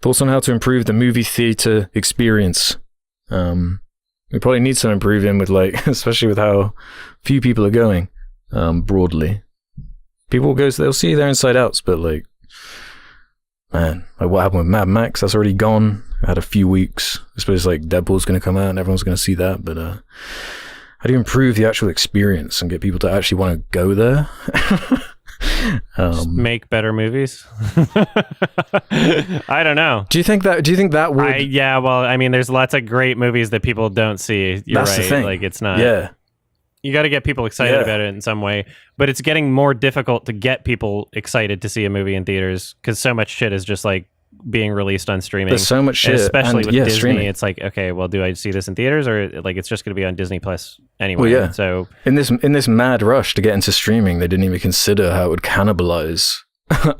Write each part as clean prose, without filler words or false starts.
Thoughts on how to improve the movie theater experience? We probably need some improving with especially with how few people are going, broadly. People will go, they'll see their Inside Outs, but man, what happened with Mad Max? That's already gone. I had a few weeks. I suppose Deadpool's going to come out and everyone's going to see that, but how do you improve the actual experience and get people to actually want to go there? Just make better movies. I don't know. Do you think that would? Yeah. Well, I mean, there's lots of great movies that people don't see. You're That's right. the thing. It's not. Yeah. You got to get people excited about it in some way, but it's getting more difficult to get people excited to see a movie in theaters because so much shit is just being released on streaming. There's so much shit, and especially with Disney. Streaming. It's okay, well, do I see this in theaters or it's just going to be on Disney Plus anyway? Well, yeah. So in this mad rush to get into streaming, they didn't even consider how it would cannibalize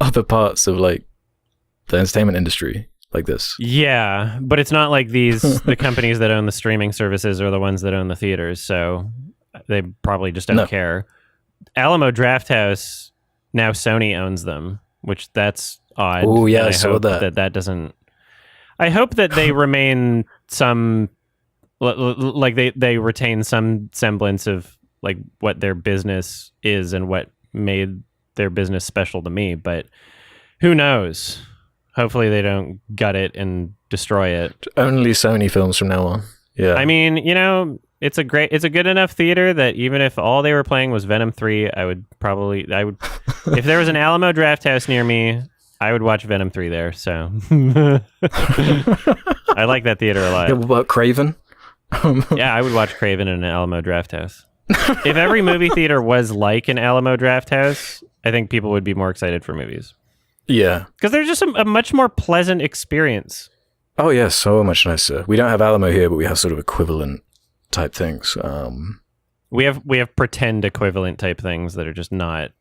other parts of the entertainment industry like this. Yeah, but it's not like the companies that own the streaming services are the ones that own the theaters, so they probably just don't care. Alamo Drafthouse, now Sony owns them, which that's odd. Oh yeah, I saw that. That doesn't. I hope that they remain some, they retain some semblance of what their business is and what made their business special to me. But who knows? Hopefully they don't gut it and destroy it. Only Sony films from now on. Yeah. I mean, it's a good enough theater that even if all they were playing was Venom 3, I would if there was an Alamo Drafthouse near me, I would watch Venom 3 there. So I like that theater a lot. Yeah, what about Craven? Yeah, I would watch Craven in an Alamo Drafthouse. If every movie theater was like an Alamo Drafthouse, I think people would be more excited for movies. Yeah. Because there's just a much more pleasant experience. Oh yeah, so much nicer. We don't have Alamo here, but we have sort of equivalent type things. We have pretend equivalent type things that are just not.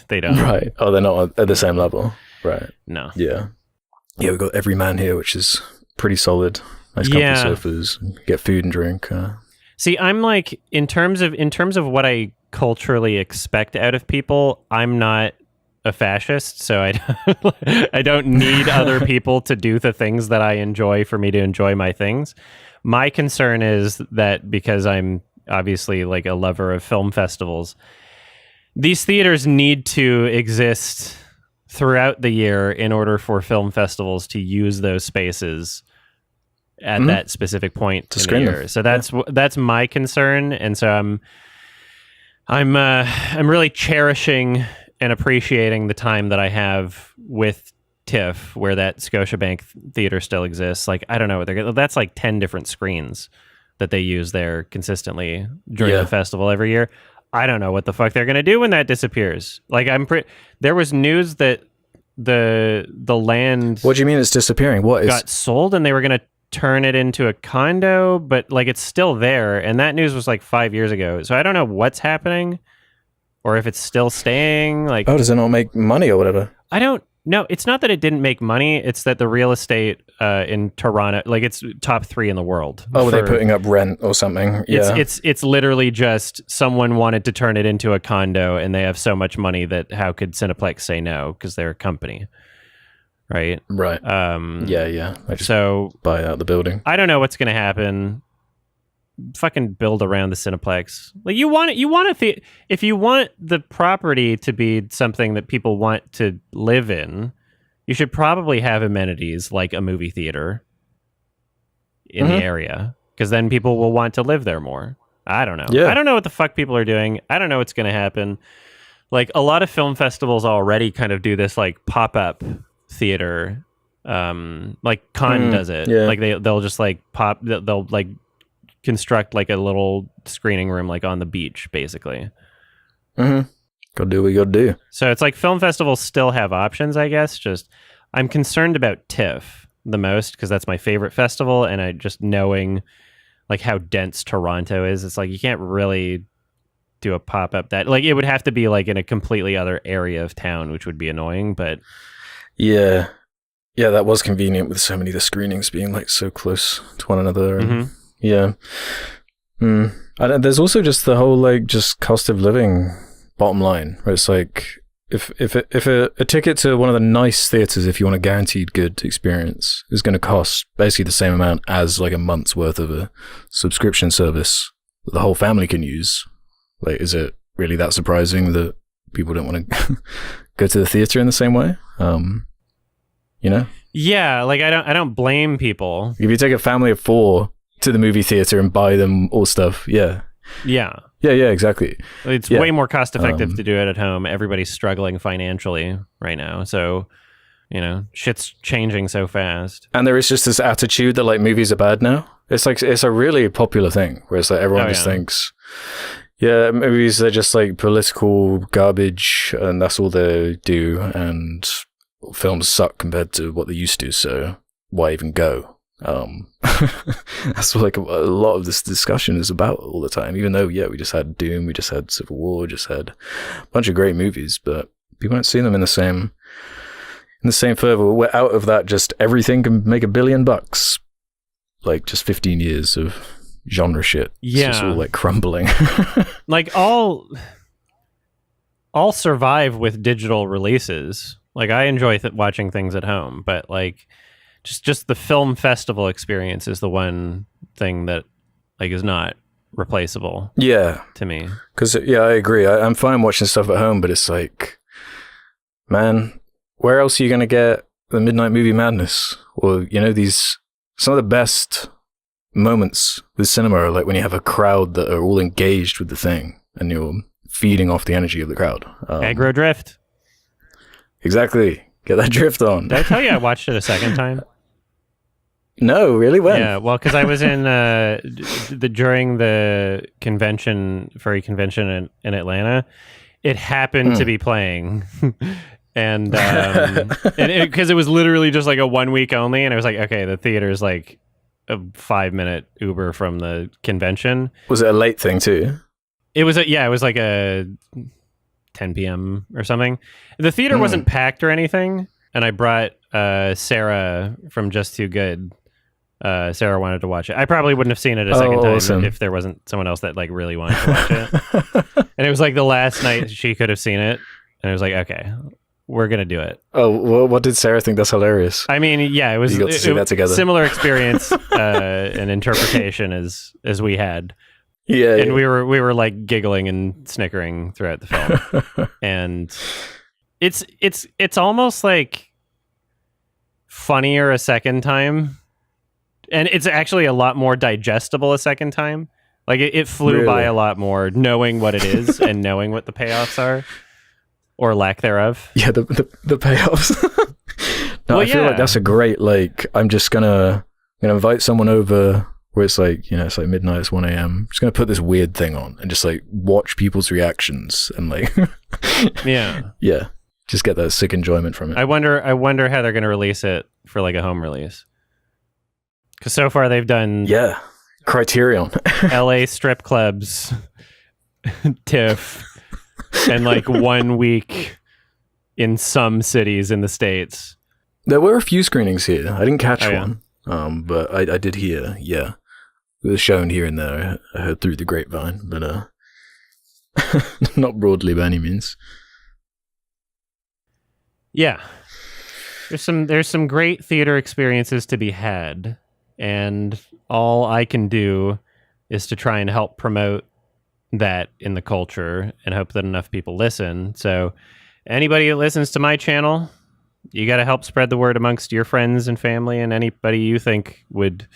They don't. Right. Oh, they're not at the same level. Right. No. Yeah. Yeah, we've got Every Man here, which is pretty solid. Nice comfy sofas. Get food and drink. See, I'm in terms of what I culturally expect out of people, I'm not a fascist, so I don't need other people to do the things that I enjoy for me to enjoy my things. My concern is that because I'm obviously a lover of film festivals, these theaters need to exist throughout the year in order for film festivals to use those spaces at that specific point in the year. So that's my concern, and so I'm really cherishing and appreciating the time that I have with TIFF, where that Scotiabank theater still exists. I don't know what that's 10 different screens that they use there consistently during the festival every year. I don't know what the fuck they're going to do when that disappears. There was news that the land. What do you mean it's disappearing? Got sold and they were going to turn it into a condo, but it's still there. And that news was 5 years ago. So I don't know what's happening or if it's still staying. Does it not make money or whatever? I don't. No, it's not that it didn't make money. It's that the real estate in Toronto, it's top 3 in the world. Oh, were they putting up rent or something? Yeah. It's literally just someone wanted to turn it into a condo, and they have so much money that how could Cineplex say no? Because they're a company, right? Right. Yeah. I just buy out the building. I don't know what's going to happen. Fucking build around the Cineplex. If you want the property to be something that people want to live in, you should probably have amenities like a movie theater in the area, because then people will want to live there more. I don't know. Yeah. I don't know what the fuck people are doing. I don't know what's going to happen. A lot of film festivals already kind of do this pop-up theater. Cannes does it. Yeah. They'll just pop. They'll construct a little screening room on the beach, basically. Gotta do what you gotta do. So it's film festivals still have options, I guess. Just I'm concerned about TIFF the most because that's my favorite festival, and I just knowing how dense Toronto is, it's you can't really do a pop-up that it would have to be in a completely other area of town, which would be annoying. But yeah, that was convenient with so many of the screenings being so close to one another. And yeah. There's also just the whole just cost of living bottom line, where it's if a ticket to one of the nice theaters, if you want a guaranteed good experience, is going to cost basically the same amount as like a month's worth of a subscription service that the whole family can use, like, is it really that surprising that people don't want to go to the theater in the same way? You know? Yeah, like I don't blame people. If you take a family of 4 to the movie theater and buy them all stuff, yeah, exactly. It's way more cost effective to do it at home. Everybody's struggling financially right now, so you know, shit's changing so fast. And there is just this attitude that like movies are bad now. It's like it's a really popular thing where it's like everyone just thinks, yeah, movies are just like political garbage, and that's all they do, and films suck compared to what they used to, so why even go? That's what like a lot of this discussion is about all the time, even though we just had Doom, we just had Civil War, just had a bunch of great movies, but people don't see them in the same fervor. We're out of that, just everything can make $1 billion, like just 15 years of genre shit. It's just all like crumbling. Like all survive with digital releases. Like I enjoy watching things at home, but like just the film festival experience is the one thing that like is not replaceable. Yeah, to me. Because I agree. I'm fine watching stuff at home, but it's like, man, where else are you going to get the midnight movie madness? Or you know, some of the best moments with cinema are like when you have a crowd that are all engaged with the thing and you're feeding off the energy of the crowd. Aggro drift. Exactly. Get that drift on. Did I tell you I watched it a second time? No, really? When? Yeah, well, because I was in during the furry convention in Atlanta. It happened to be playing, and because it was literally just like a 1 week only, and I was like, okay, the theater's like a 5-minute Uber from the convention. Was it a late thing too? It was like a 10 p.m. or something. The theater wasn't packed or anything, and I brought Sarah from Just Too Good. Sarah wanted to watch it. I probably wouldn't have seen it a second time if there wasn't someone else that like really wanted to watch it. And it was like the last night she could have seen it, and I was like, okay, we're gonna do it. Oh, well, what did Sarah think? That's hilarious. I mean, yeah, it was. You got to see that together. Similar experience and interpretation as we had. Yeah, and we were like giggling and snickering throughout the film, and it's almost like funnier a second time, and it's actually a lot more digestible a second time. Like it flew by a lot more, knowing what it is and knowing what the payoffs are or lack thereof. Yeah, the payoffs. No, I feel like that's a great like. I'm just gonna invite someone over. Where it's like, you know, it's like midnight, it's 1 a.m. I'm just going to put this weird thing on and just like watch people's reactions and like, yeah, just get that sick enjoyment from it. I wonder how they're going to release it for like a home release. Because so far they've done Criterion, LA strip clubs, TIFF, and like 1 week in some cities in the States. There were a few screenings here. I didn't catch one, but I did hear, it was shown here and there. I heard through the grapevine, but not broadly by any means. Yeah, there's some great theater experiences to be had, and all I can do is to try and help promote that in the culture and hope that enough people listen. So anybody that listens to my channel, you got to help spread the word amongst your friends and family and anybody you think would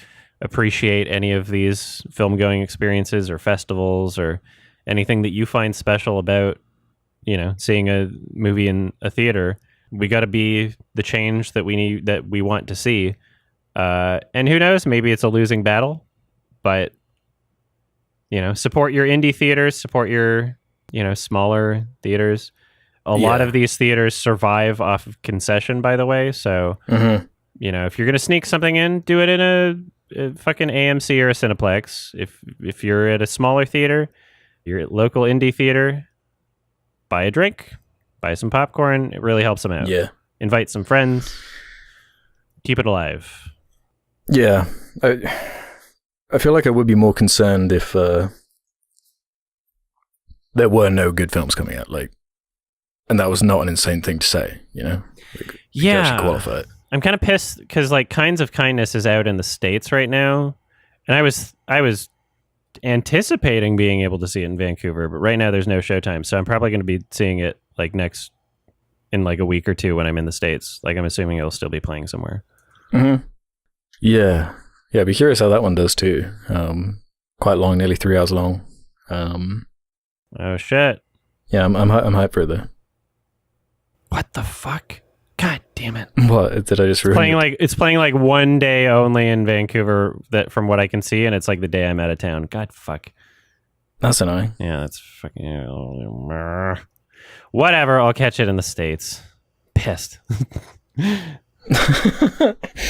appreciate any of these film going experiences or festivals or anything that you find special about, you know, seeing a movie in a theater. We got to be the change that we need, that we want to see. And who knows, maybe it's a losing battle, but you know, support your indie theaters, support your, you know, smaller theaters. A lot of these theaters survive off of concession, by the way. So, you know, if you're going to sneak something in, do it in a fucking AMC or a Cineplex. If you're at a smaller theater, you're at local indie theater, buy a drink, buy some popcorn. It really helps them out. Yeah. Invite some friends. Keep it alive. Yeah. I feel like I would be more concerned if there were no good films coming out. Like, And that was not an insane thing to say, you know? Like, you actually qualify it. I'm kind of pissed because like Kinds of Kindness is out in the States right now, and I was anticipating being able to see it in Vancouver, but right now there's no showtime, so I'm probably going to be seeing it like in like a week or two when I'm in the States. Like I'm assuming it'll still be playing somewhere. Mm-hmm. Yeah, I'd be curious how that one does too. Quite long, nearly 3 hours long. Oh shit! Yeah, I'm hyped for it though. What the fuck? God damn it! What did I just ruin? It's playing like one day only in Vancouver. That from what I can see, and it's like the day I'm out of town. God fuck. That's annoying. Yeah, that's fucking. Whatever. I'll catch it in the States. Pissed.